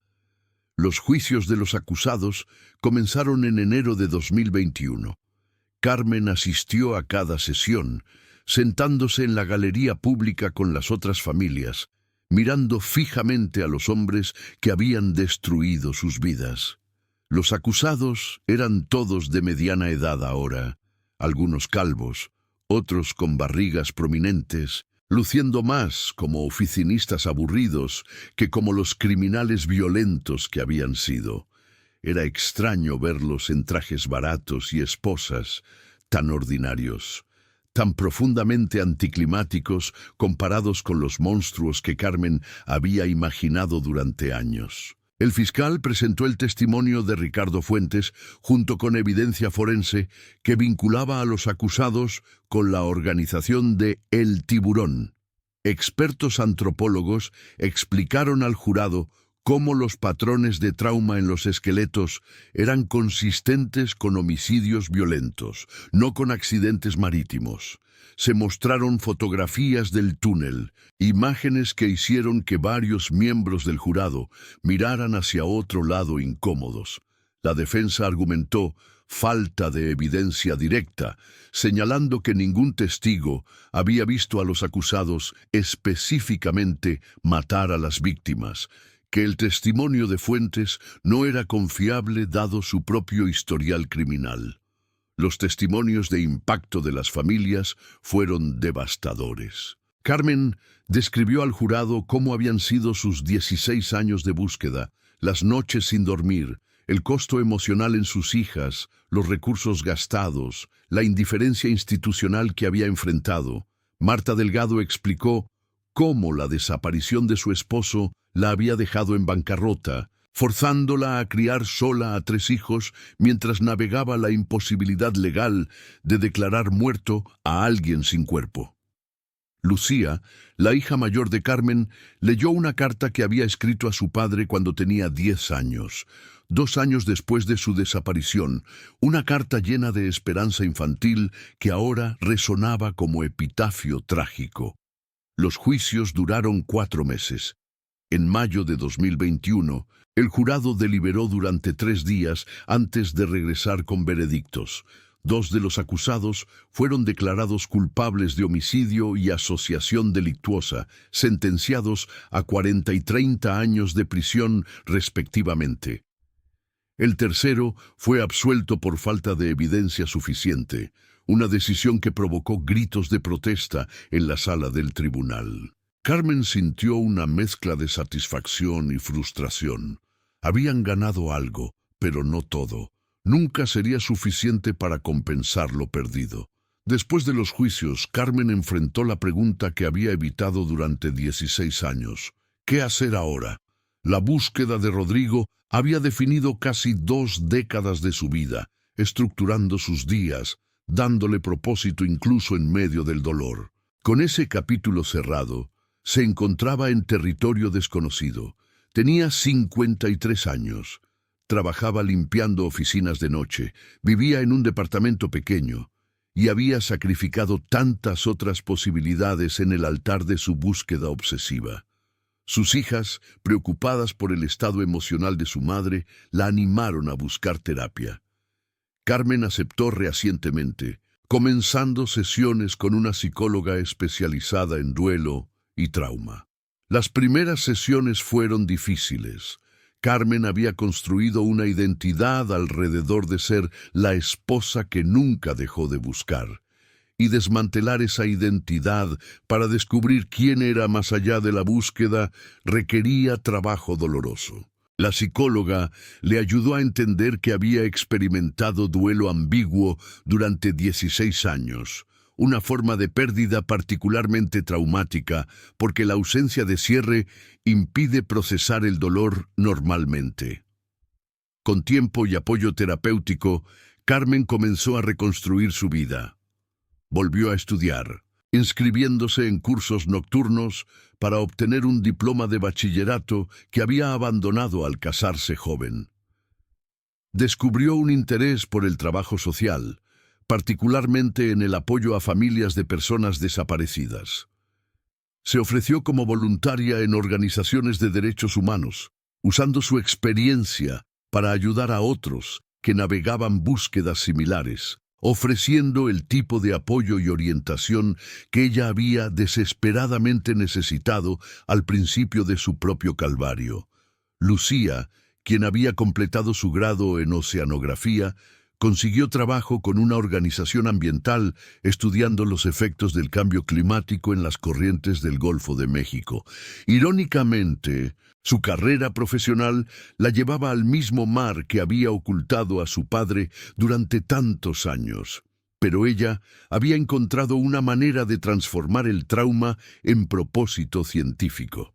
Los juicios de los acusados comenzaron en enero de 2021. Carmen asistió a cada sesión, sentándose en la galería pública con las otras familias, mirando fijamente a los hombres que habían destruido sus vidas. Los acusados eran todos de mediana edad ahora, algunos calvos, otros con barrigas prominentes, luciendo más como oficinistas aburridos que como los criminales violentos que habían sido. Era extraño verlos en trajes baratos y esposas tan ordinarios, tan profundamente anticlimáticos comparados con los monstruos que Carmen había imaginado durante años. El fiscal presentó el testimonio de Ricardo Fuentes junto con evidencia forense que vinculaba a los acusados con la organización de El Tiburón. Expertos antropólogos explicaron al jurado cómo los patrones de trauma en los esqueletos eran consistentes con homicidios violentos, no con accidentes marítimos. Se mostraron fotografías del túnel, imágenes que hicieron que varios miembros del jurado miraran hacia otro lado incómodos. La defensa argumentó falta de evidencia directa, señalando que ningún testigo había visto a los acusados específicamente matar a las víctimas, que el testimonio de Fuentes no era confiable dado su propio historial criminal. Los testimonios de impacto de las familias fueron devastadores. Carmen describió al jurado cómo habían sido sus 16 años de búsqueda, las noches sin dormir, el costo emocional en sus hijas, los recursos gastados, la indiferencia institucional que había enfrentado. Marta Delgado explicó cómo la desaparición de su esposo la había dejado en bancarrota, forzándola a criar sola a 3 hijos mientras navegaba la imposibilidad legal de declarar muerto a alguien sin cuerpo. Lucía, la hija mayor de Carmen, leyó una carta que había escrito a su padre cuando tenía 10 años, 2 años después de su desaparición, una carta llena de esperanza infantil que ahora resonaba como epitafio trágico. Los juicios duraron 4 meses. En mayo de 2021, el jurado deliberó durante 3 días antes de regresar con veredictos. 2 de los acusados fueron declarados culpables de homicidio y asociación delictuosa, sentenciados a 40 y 30 años de prisión respectivamente. El tercero fue absuelto por falta de evidencia suficiente, una decisión que provocó gritos de protesta en la sala del tribunal. Carmen sintió una mezcla de satisfacción y frustración. Habían ganado algo, pero no todo. Nunca sería suficiente para compensar lo perdido. Después de los juicios, Carmen enfrentó la pregunta que había evitado durante 16 años. ¿Qué hacer ahora? La búsqueda de Rodrigo había definido casi 2 décadas de su vida, estructurando sus días, dándole propósito incluso en medio del dolor. Con ese capítulo cerrado, se encontraba en territorio desconocido. Tenía 53 años. Trabajaba limpiando oficinas de noche, vivía en un departamento pequeño y había sacrificado tantas otras posibilidades en el altar de su búsqueda obsesiva. Sus hijas, preocupadas por el estado emocional de su madre, la animaron a buscar terapia. Carmen aceptó reacientemente, comenzando sesiones con una psicóloga especializada en duelo y trauma. Las primeras sesiones fueron difíciles. Carmen había construido una identidad alrededor de ser la esposa que nunca dejó de buscar, y desmantelar esa identidad para descubrir quién era más allá de la búsqueda requería trabajo doloroso. La psicóloga le ayudó a entender que había experimentado duelo ambiguo durante 16 años, una forma de pérdida particularmente traumática porque la ausencia de cierre impide procesar el dolor normalmente. Con tiempo y apoyo terapéutico, Carmen comenzó a reconstruir su vida. Volvió a estudiar, inscribiéndose en cursos nocturnos para obtener un diploma de bachillerato que había abandonado al casarse joven. Descubrió un interés por el trabajo social, particularmente en el apoyo a familias de personas desaparecidas. Se ofreció como voluntaria en organizaciones de derechos humanos, usando su experiencia para ayudar a otros que navegaban búsquedas similares, ofreciendo el tipo de apoyo y orientación que ella había desesperadamente necesitado al principio de su propio calvario. Lucía, quien había completado su grado en oceanografía, consiguió trabajo con una organización ambiental estudiando los efectos del cambio climático en las corrientes del Golfo de México. Irónicamente, su carrera profesional la llevaba al mismo mar que había ocultado a su padre durante tantos años. Pero ella había encontrado una manera de transformar el trauma en propósito científico.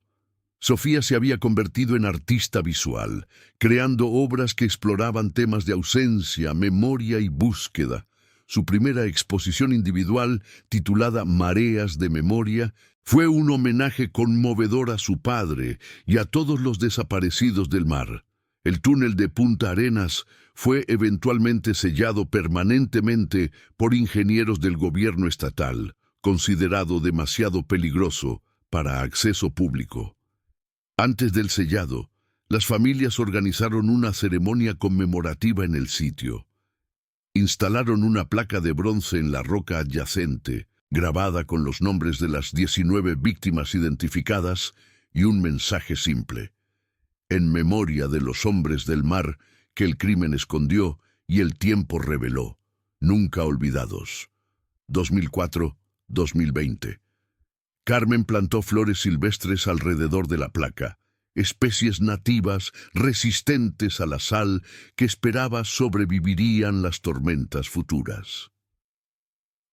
Sofía se había convertido en artista visual, creando obras que exploraban temas de ausencia, memoria y búsqueda. Su primera exposición individual, titulada Mareas de Memoria, fue un homenaje conmovedor a su padre y a todos los desaparecidos del mar. El túnel de Punta Arenas fue eventualmente sellado permanentemente por ingenieros del gobierno estatal, considerado demasiado peligroso para acceso público. Antes del sellado, las familias organizaron una ceremonia conmemorativa en el sitio. Instalaron una placa de bronce en la roca adyacente, grabada con los nombres de las 19 víctimas identificadas y un mensaje simple: en memoria de los hombres del mar que el crimen escondió y el tiempo reveló, nunca olvidados. 2004-2020. Carmen plantó flores silvestres alrededor de la placa, especies nativas resistentes a la sal que esperaba sobrevivirían las tormentas futuras.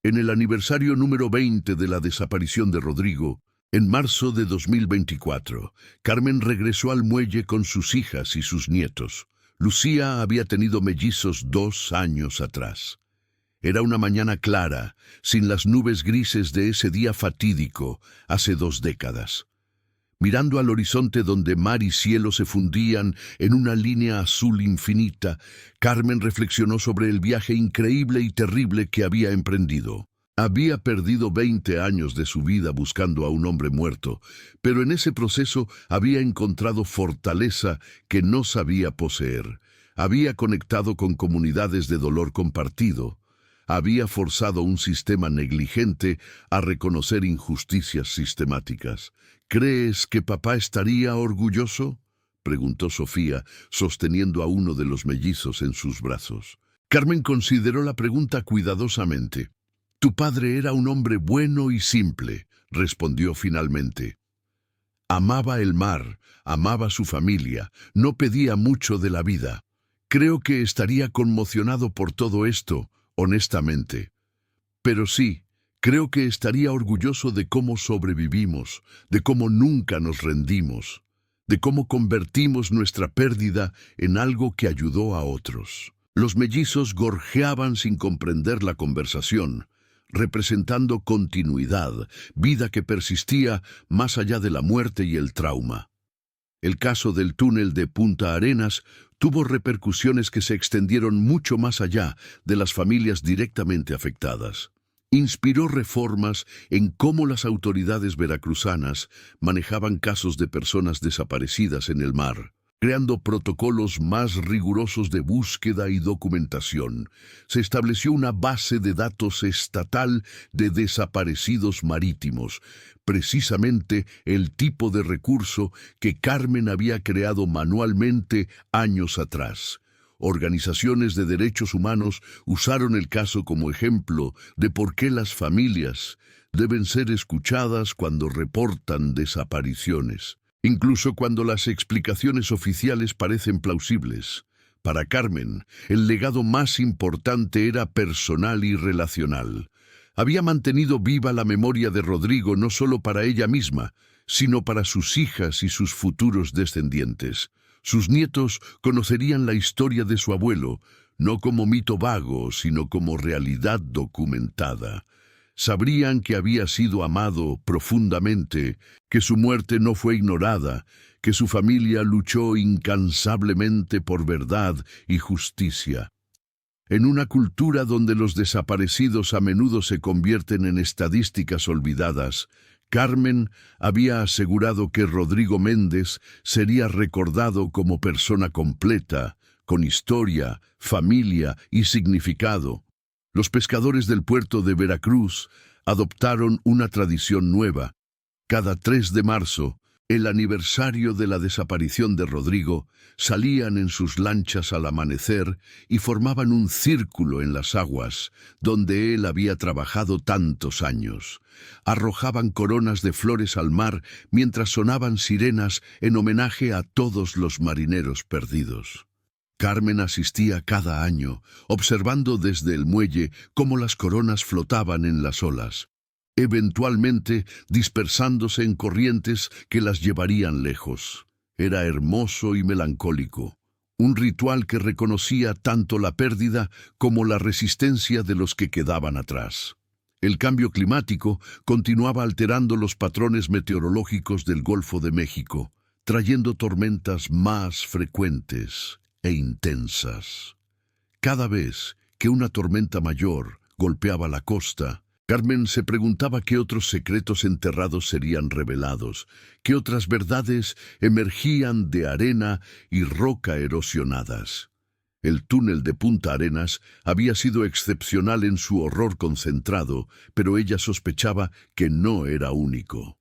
En el aniversario número 20 de la desaparición de Rodrigo, en marzo de 2024, Carmen regresó al muelle con sus hijas y sus nietos. Lucía había tenido mellizos 2 años atrás. Era una mañana clara, sin las nubes grises de ese día fatídico, hace 2 décadas. Mirando al horizonte donde mar y cielo se fundían en una línea azul infinita, Carmen reflexionó sobre el viaje increíble y terrible que había emprendido. Había perdido 20 años de su vida buscando a un hombre muerto, pero en ese proceso había encontrado fortaleza que no sabía poseer. Había conectado con comunidades de dolor compartido. Había forzado un sistema negligente a reconocer injusticias sistemáticas. ¿Crees que papá estaría orgulloso?, preguntó Sofía, sosteniendo a uno de los mellizos en sus brazos. Carmen consideró la pregunta cuidadosamente. «Tu padre era un hombre bueno y simple», respondió finalmente. Amaba el mar, amaba su familia, no pedía mucho de la vida. Creo que estaría conmocionado por todo esto, honestamente. Pero sí, creo que estaría orgulloso de cómo sobrevivimos, de cómo nunca nos rendimos, de cómo convertimos nuestra pérdida en algo que ayudó a otros. Los mellizos gorjeaban sin comprender la conversación, representando continuidad, vida que persistía más allá de la muerte y el trauma. El caso del túnel de Punta Arenas tuvo repercusiones que se extendieron mucho más allá de las familias directamente afectadas. Inspiró reformas en cómo las autoridades veracruzanas manejaban casos de personas desaparecidas en el mar, creando protocolos más rigurosos de búsqueda y documentación. Se estableció una base de datos estatal de desaparecidos marítimos, precisamente el tipo de recurso que Carmen había creado manualmente años atrás. Organizaciones de derechos humanos usaron el caso como ejemplo de por qué las familias deben ser escuchadas cuando reportan desapariciones, incluso cuando las explicaciones oficiales parecen plausibles. Para Carmen, el legado más importante era personal y relacional. Había mantenido viva la memoria de Rodrigo no solo para ella misma, sino para sus hijas y sus futuros descendientes. Sus nietos conocerían la historia de su abuelo, no como mito vago, sino como realidad documentada. Sabrían que había sido amado profundamente, que su muerte no fue ignorada, que su familia luchó incansablemente por verdad y justicia. En una cultura donde los desaparecidos a menudo se convierten en estadísticas olvidadas, Carmen había asegurado que Rodrigo Méndez sería recordado como persona completa, con historia, familia y significado. Los pescadores del puerto de Veracruz adoptaron una tradición nueva. Cada 3 de marzo, el aniversario de la desaparición de Rodrigo, salían en sus lanchas al amanecer y formaban un círculo en las aguas, donde él había trabajado tantos años. Arrojaban coronas de flores al mar mientras sonaban sirenas en homenaje a todos los marineros perdidos. Carmen asistía cada año, observando desde el muelle cómo las coronas flotaban en las olas, eventualmente dispersándose en corrientes que las llevarían lejos. Era hermoso y melancólico, un ritual que reconocía tanto la pérdida como la resistencia de los que quedaban atrás. El cambio climático continuaba alterando los patrones meteorológicos del Golfo de México, trayendo tormentas más frecuentes e intensas. Cada vez que una tormenta mayor golpeaba la costa, Carmen se preguntaba qué otros secretos enterrados serían revelados, qué otras verdades emergían de arena y roca erosionadas. El túnel de Punta Arenas había sido excepcional en su horror concentrado, pero ella sospechaba que no era único.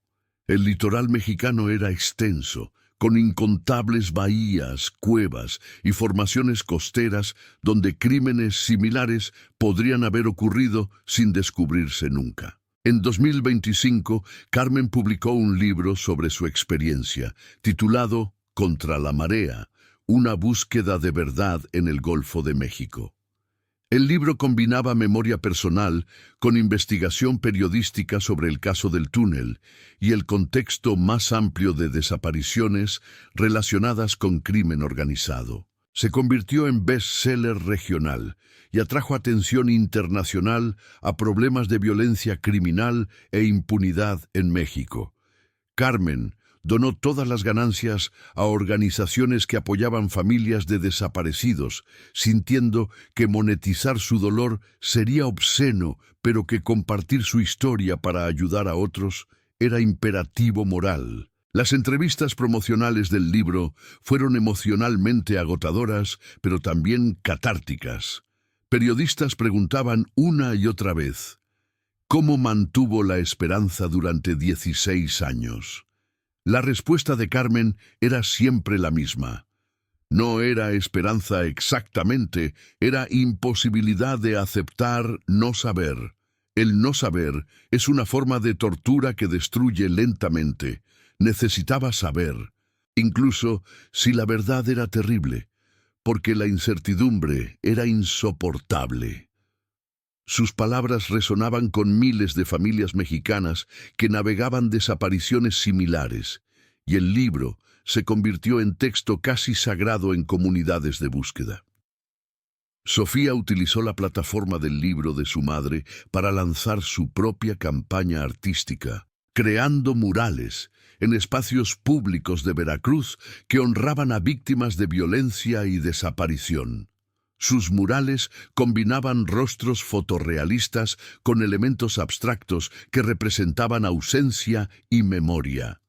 El litoral mexicano era extenso, con incontables bahías, cuevas y formaciones costeras donde crímenes similares podrían haber ocurrido sin descubrirse nunca. En 2025, Carmen publicó un libro sobre su experiencia, titulado Contra la marea, una búsqueda de verdad en el Golfo de México. El libro combinaba memoria personal con investigación periodística sobre el caso del túnel y el contexto más amplio de desapariciones relacionadas con crimen organizado. Se convirtió en bestseller regional y atrajo atención internacional a problemas de violencia criminal e impunidad en México. Carmen donó todas las ganancias a organizaciones que apoyaban familias de desaparecidos, sintiendo que monetizar su dolor sería obsceno, pero que compartir su historia para ayudar a otros era imperativo moral. Las entrevistas promocionales del libro fueron emocionalmente agotadoras, pero también catárticas. Periodistas preguntaban una y otra vez, ¿cómo mantuvo la esperanza durante 16 años? La respuesta de Carmen era siempre la misma. No era esperanza exactamente, era imposibilidad de aceptar no saber. El no saber es una forma de tortura que destruye lentamente. Necesitaba saber, incluso si la verdad era terrible, porque la incertidumbre era insoportable. Sus palabras resonaban con miles de familias mexicanas que navegaban desapariciones similares, y el libro se convirtió en texto casi sagrado en comunidades de búsqueda. Sofía utilizó la plataforma del libro de su madre para lanzar su propia campaña artística, creando murales en espacios públicos de Veracruz que honraban a víctimas de violencia y desaparición. Sus murales combinaban rostros fotorrealistas con elementos abstractos que representaban ausencia y memoria.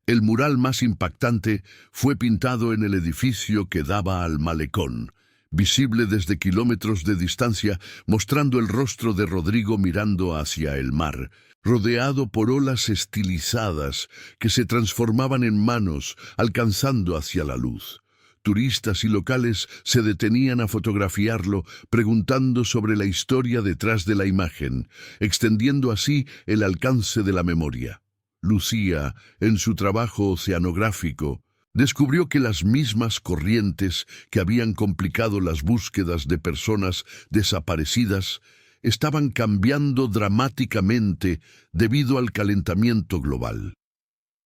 El mural más impactante fue pintado en el edificio que daba al malecón, visible desde kilómetros de distancia, mostrando el rostro de Rodrigo mirando hacia el mar, rodeado por olas estilizadas que se transformaban en manos, alcanzando hacia la luz. Turistas y locales se detenían a fotografiarlo, preguntando sobre la historia detrás de la imagen, extendiendo así el alcance de la memoria. Lucía, en su trabajo oceanográfico, descubrió que las mismas corrientes que habían complicado las búsquedas de personas desaparecidas estaban cambiando dramáticamente debido al calentamiento global.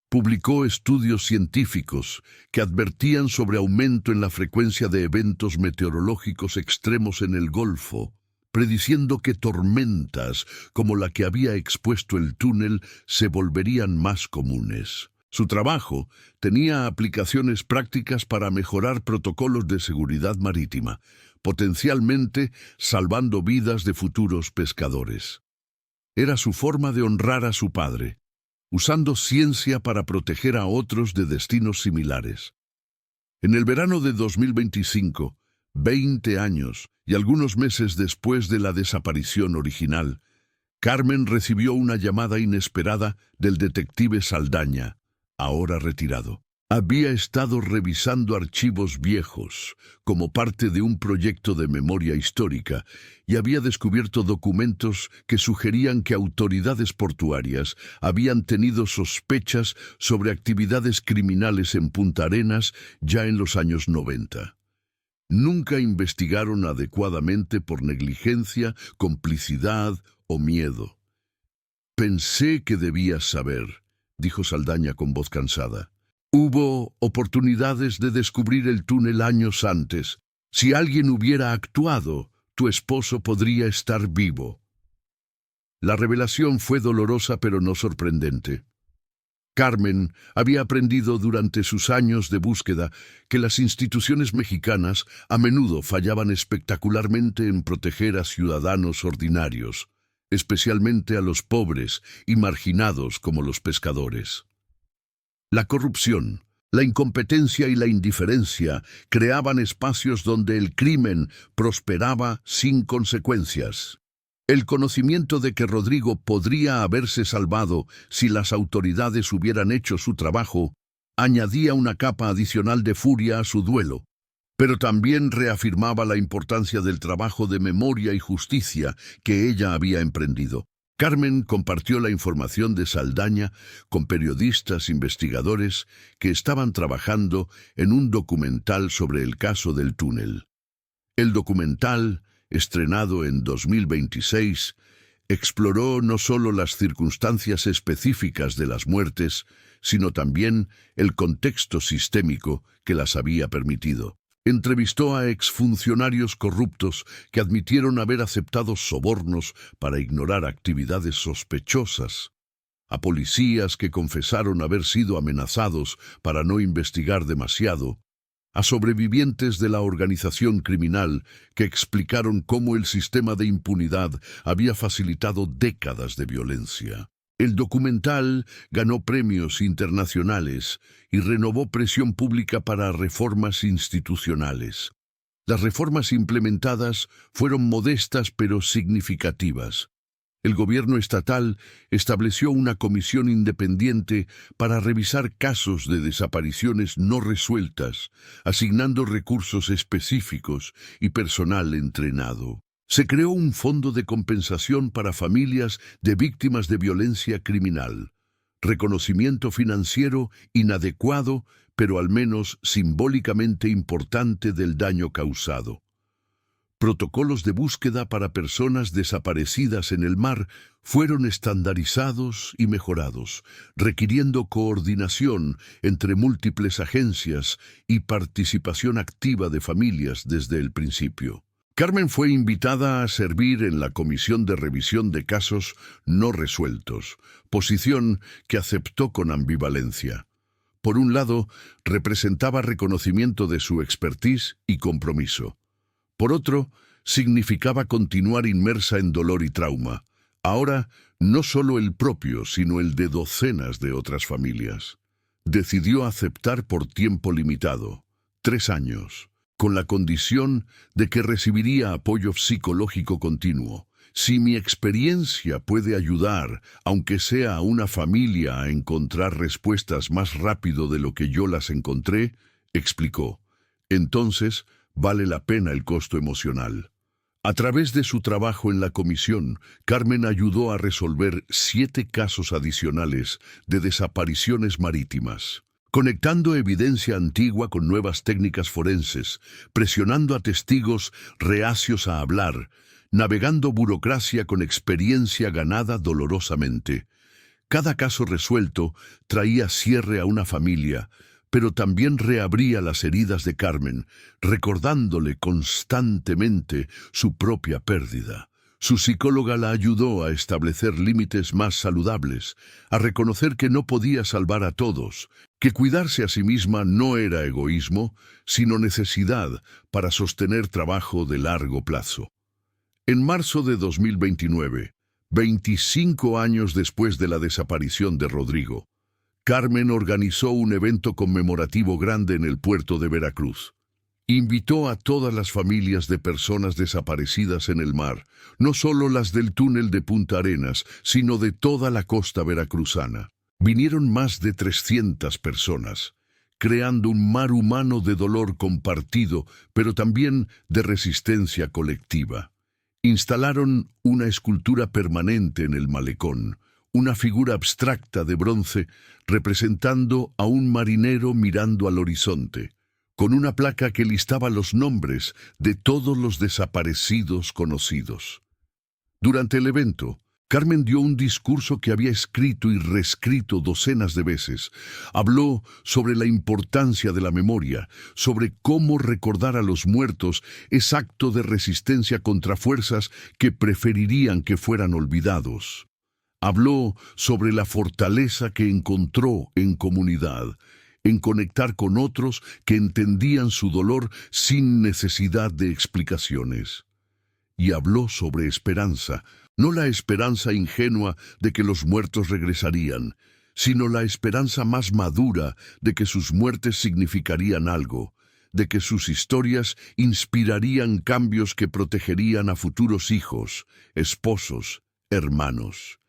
Publicó estudios científicos que advertían sobre aumento en la frecuencia de eventos meteorológicos extremos en el Golfo, prediciendo que tormentas como la que había expuesto el túnel se volverían más comunes. Su trabajo tenía aplicaciones prácticas para mejorar protocolos de seguridad marítima, potencialmente salvando vidas de futuros pescadores. Era su forma de honrar a su padre, usando ciencia para proteger a otros de destinos similares. En el verano de 2025, 20 años y algunos meses después de la desaparición original, Carmen recibió una llamada inesperada del detective Saldaña, ahora retirado. Había estado revisando archivos viejos como parte de un proyecto de memoria histórica y había descubierto documentos que sugerían que autoridades portuarias habían tenido sospechas sobre actividades criminales en Punta Arenas ya en los años 90. Nunca investigaron adecuadamente por negligencia, complicidad o miedo. «Pensé que debías saber», dijo Saldaña con voz cansada. «Hubo oportunidades de descubrir el túnel años antes. Si alguien hubiera actuado, tu esposo podría estar vivo». La revelación fue dolorosa pero no sorprendente. Carmen había aprendido durante sus años de búsqueda que las instituciones mexicanas a menudo fallaban espectacularmente en proteger a ciudadanos ordinarios, especialmente a los pobres y marginados como los pescadores. La corrupción, la incompetencia y la indiferencia creaban espacios donde el crimen prosperaba sin consecuencias. El conocimiento de que Rodrigo podría haberse salvado si las autoridades hubieran hecho su trabajo añadía una capa adicional de furia a su duelo, pero también reafirmaba la importancia del trabajo de memoria y justicia que ella había emprendido. Carmen compartió la información de Saldaña con periodistas investigadores que estaban trabajando en un documental sobre el caso del túnel. El documental, estrenado en 2026, exploró no solo las circunstancias específicas de las muertes, sino también el contexto sistémico que las había permitido. Entrevistó a exfuncionarios corruptos que admitieron haber aceptado sobornos para ignorar actividades sospechosas, a policías que confesaron haber sido amenazados para no investigar demasiado, a sobrevivientes de la organización criminal que explicaron cómo el sistema de impunidad había facilitado décadas de violencia. El documental ganó premios internacionales y renovó presión pública para reformas institucionales. Las reformas implementadas fueron modestas pero significativas. El gobierno estatal estableció una comisión independiente para revisar casos de desapariciones no resueltas, asignando recursos específicos y personal entrenado. Se creó un fondo de compensación para familias de víctimas de violencia criminal. Reconocimiento financiero inadecuado, pero al menos simbólicamente importante del daño causado. Protocolos de búsqueda para personas desaparecidas en el mar fueron estandarizados y mejorados, requiriendo coordinación entre múltiples agencias y participación activa de familias desde el principio. Carmen fue invitada a servir en la Comisión de Revisión de Casos No Resueltos, posición que aceptó con ambivalencia. Por un lado, representaba reconocimiento de su expertise y compromiso. Por otro, significaba continuar inmersa en dolor y trauma, ahora no solo el propio, sino el de docenas de otras familias. Decidió aceptar por tiempo limitado, 3 años, con la condición de que recibiría apoyo psicológico continuo. Si mi experiencia puede ayudar, aunque sea a una familia, a encontrar respuestas más rápido de lo que yo las encontré, explicó, entonces vale la pena el costo emocional. A través de su trabajo en la comisión, Carmen ayudó a resolver 7 casos adicionales de desapariciones marítimas, conectando evidencia antigua con nuevas técnicas forenses, presionando a testigos reacios a hablar, navegando burocracia con experiencia ganada dolorosamente. Cada caso resuelto traía cierre a una familia, pero también reabría las heridas de Carmen, recordándole constantemente su propia pérdida. Su psicóloga la ayudó a establecer límites más saludables, a reconocer que no podía salvar a todos, que cuidarse a sí misma no era egoísmo, sino necesidad para sostener trabajo de largo plazo. En marzo de 2029, 25 años después de la desaparición de Rodrigo, Carmen organizó un evento conmemorativo grande en el puerto de Veracruz. Invitó a todas las familias de personas desaparecidas en el mar, no solo las del túnel de Punta Arenas, sino de toda la costa veracruzana. Vinieron más de 300 personas, creando un mar humano de dolor compartido, pero también de resistencia colectiva. Instalaron una escultura permanente en el malecón, una figura abstracta de bronce representando a un marinero mirando al horizonte, con una placa que listaba los nombres de todos los desaparecidos conocidos. Durante el evento, Carmen dio un discurso que había escrito y reescrito docenas de veces. Habló sobre la importancia de la memoria, sobre cómo recordar a los muertos es acto de resistencia contra fuerzas que preferirían que fueran olvidados. Habló sobre la fortaleza que encontró en comunidad, en conectar con otros que entendían su dolor sin necesidad de explicaciones. Y habló sobre esperanza, no la esperanza ingenua de que los muertos regresarían, sino la esperanza más madura de que sus muertes significarían algo, de que sus historias inspirarían cambios que protegerían a futuros hijos, esposos, hermanos.